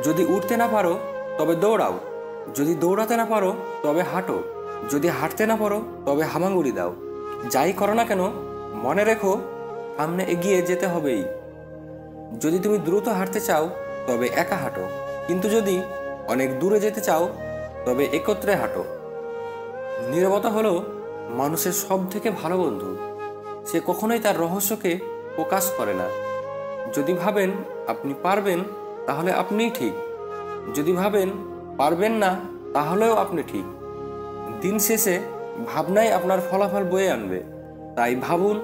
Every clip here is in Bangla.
যদি উঠতে না পারো তবে দৌড়াও, যদি দৌড়াতে না পারো তবে হাঁটো, যদি হাঁটতে না পারো তবে হামাগুড়ি দাও। যাই করো না কেন মনে রেখো সামনে এগিয়ে যেতে হবেই। যদি তুমি দ্রুত হাঁটতে চাও তবে একা হাঁটো, কিন্তু যদি অনেক দূরে যেতে চাও তবে একত্রে হাঁটো। নীরবতা হলো মানুষের সব থেকে ভালো বন্ধু। সে কখনোই তার রহস্যকে প্রকাশ করে না। যদি ভাবেন আপনি পারবেন তাহলে আপনিই ঠিক, যদি ভাবেন পারবেন না তাহলেও আপনি ঠিক। দিন শেষে ভাবনাই আপনার ফলাফল বয়ে আনবে। তাই ভাবুন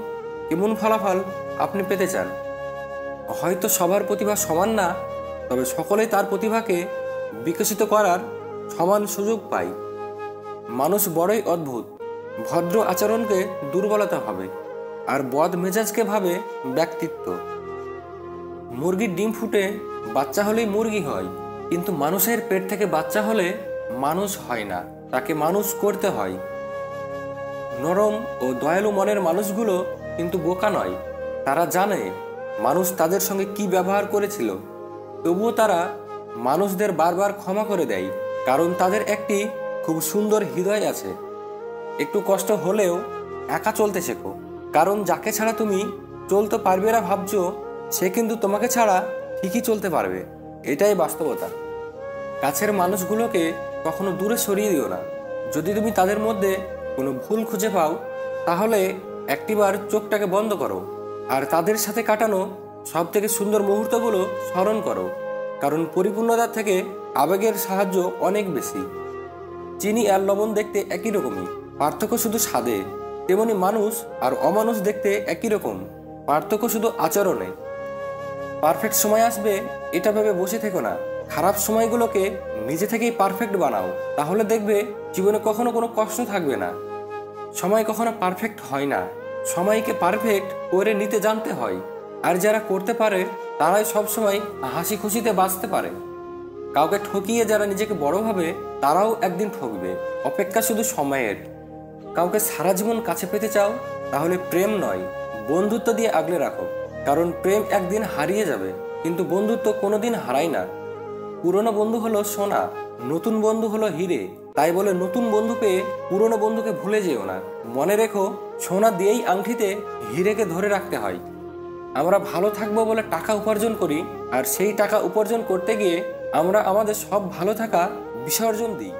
কেমন ফলাফল আপনি পেতে চান। হয়তো সবার প্রতিভা সমান না, তবে সকলেই তার প্রতিভাকে বিকশিত করার সমান সুযোগ পায়। মানুষ বড়ই অদ্ভুত। ভদ্র আচরণকে দুর্বলতা ভাবে, আর বদ মেজাজকে ভাবে ব্যক্তিত্ব। মুরগির ডিম ফুটে বাচ্চা হলেই মুরগি হয়, কিন্তু মানুষের পেট থেকে বাচ্চা হলে মানুষ হয় না, তাকে মানুষ করতে হয়। নরম ও দয়ালু মনের মানুষগুলো কিন্তু বোকা নয়। তারা জানে মানুষ তাদের সঙ্গে কি ব্যবহার করেছিল, তবুও তারা মানুষদের বারবার ক্ষমা করে দেয়, কারণ তাদের একটি খুব সুন্দর হৃদয় আছে। একটু কষ্ট হলেও একা চলতে শেখো, কারণ যাকে ছাড়া তুমি চলতে পারবে না ভাবছো, সে কিন্তু তোমাকে ছাড়া ঠিকই চলতে পারবে। এটাই বাস্তবতা। কাছের মানুষগুলোকে কখনো দূরে সরিয়ে দিও না। যদি তুমি তাদের মধ্যে কোনো ভুল খুঁজে পাও, তাহলে একটিবার চোখটাকে বন্ধ করো আর তাদের সাথে কাটানো সব থেকে সুন্দর মুহূর্তগুলো স্মরণ করো, কারণ পরিপূর্ণতার থেকে আবেগের সাহায্য অনেক বেশি। চিনি আর লবণ দেখতে একই রকমই, পার্থক্য শুধু স্বাদে। তেমনি মানুষ আর অমানুষ দেখতে একই রকম, পার্থক্য শুধু আচরণে। পারফেক্ট সময় আসবে এটা ভেবে বসে থেকো না, খারাপ সময়গুলোকে নিজে থেকেই পারফেক্ট বানাও। তাহলে দেখবে জীবনে কখনো কোনো কষ্ট থাকবে না। সময় কখনো পারফেক্ট হয় না, সময়কে পারফেক্ট করে নিতে জানতে হয়। আর যারা করতে পারে তারাই সবসময় হাসি খুশিতে বাঁচতে পারে। কাউকে ঠকিয়ে যারা নিজেকে বড় ভাবে তারাও একদিন ঠকবে। অপেক্ষা শুধু সময়ের। কাউকে সারা জীবন কাছে পেতে চাও, তাহলে প্রেম নয় বন্ধুত্ব দিয়ে আগলে রাখো, কারণ প্রেম একদিন হারিয়ে যাবে, কিন্তু বন্ধুত্ব কোনোদিন হারায় না। পুরনো বন্ধু হলো সোনা, নতুন বন্ধু হলো হিরে। তাই বলে নতুন বন্ধু পেয়ে পুরনো বন্ধুকে ভুলে যেও না। মনে রেখো সোনা দিয়েই আংটিতে হিরেকে ধরে রাখতে হয়। আমরা ভালো থাকবো বলে টাকা উপার্জন করি, আর সেই টাকা উপার্জন করতে গিয়ে আমরা আমাদের সব ভালো থাকা বিসর্জন দিই।